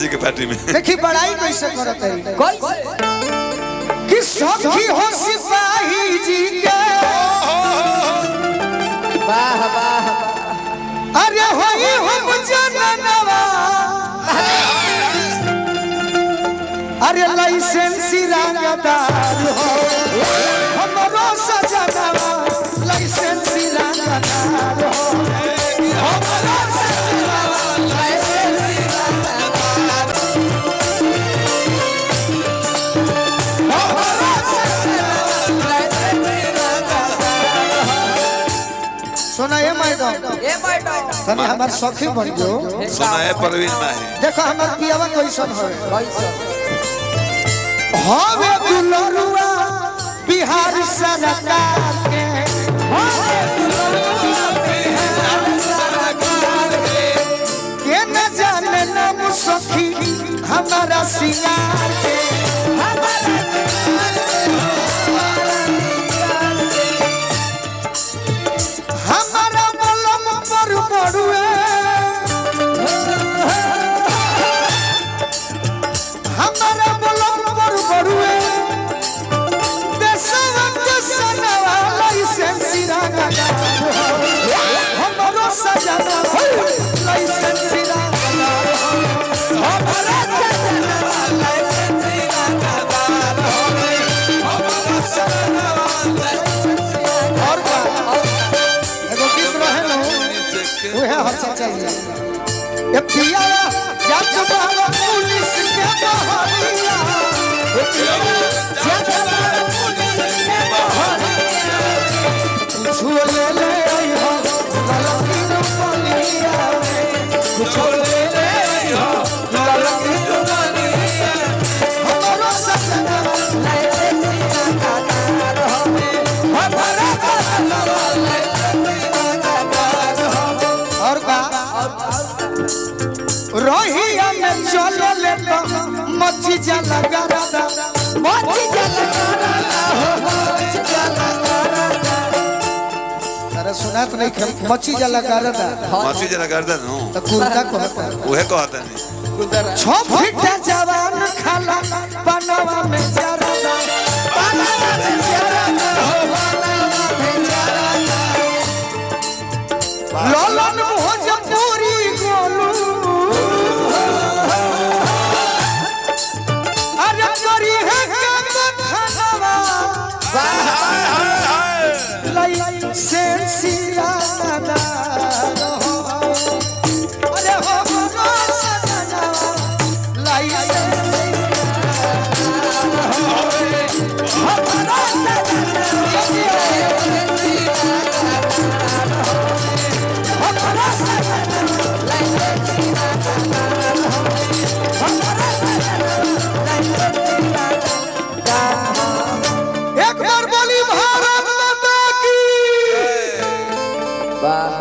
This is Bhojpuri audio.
के पार्टी में देखी बड़ाई कैसे करत है कैसे कि सखी हो सिपाही जी के वाह वाह अरे होई हम जननवा अरे लाइसेंसी रंगदार हो हमरो सजनवा लाइसेंसी रंगदार हो हमरो सजनवा लाइसेंसी सुना ये मैडम तने हमार सखी बन जो सुना है परवीन माही देखो हमार पियावा कैसन है हवे दुलरुआ बिहार सरकार के हवे दुलरुआ बिहार सरकार के न जाने नाम सखी हमारा सिंगार के हमारा बलम पर पड़ुए हमारा बलम पर पड़ुए देशवा के सनवा लाइसेंसी रंगदार हमरो सजना लाइसेंसी रंगदार हमरो सजना लाइसेंसी रंगदार हमरो सजना और का एगो गीत रहे न ओहे हंसा चाहिए ये पिया जब बाबा पुलिस के बहरिया ये पिया जब बाबा पुलिस के बहरिया छुए ले आई हो ललकी रुपलिया छुए ले आई हो ललकी रुपलिया हमरो सजना लाइसेंसी रंगदार हमें हमारा सजना लाइसेंसी रंगदार हमें और का रोहिया में चले ले तो मच्छी जला गरादा मच्छी जला गरादा हो मच्छी जला गरादा अरे सुना तो नहीं मच्छी जला गरादा मछली जला करदा नो तो कुर्ता कहता ओहे कहता नहीं छो फीटा जवान खाला बनवा में जरादा बनवा में जरादा हो बनवा में जरादा लालन भोजपुरी गोलू अरे करी है कथनवा लाइसेंसी रंगदार हो अरे हो हमरो सजनवा लाइसेंसी रंगदार हो हमरो सजनवा लाइसेंसी रंगदार हो हमरो सजनवा लाइसेंसी रंगदार हो हमरो एक बार बोली भारत माता की वाह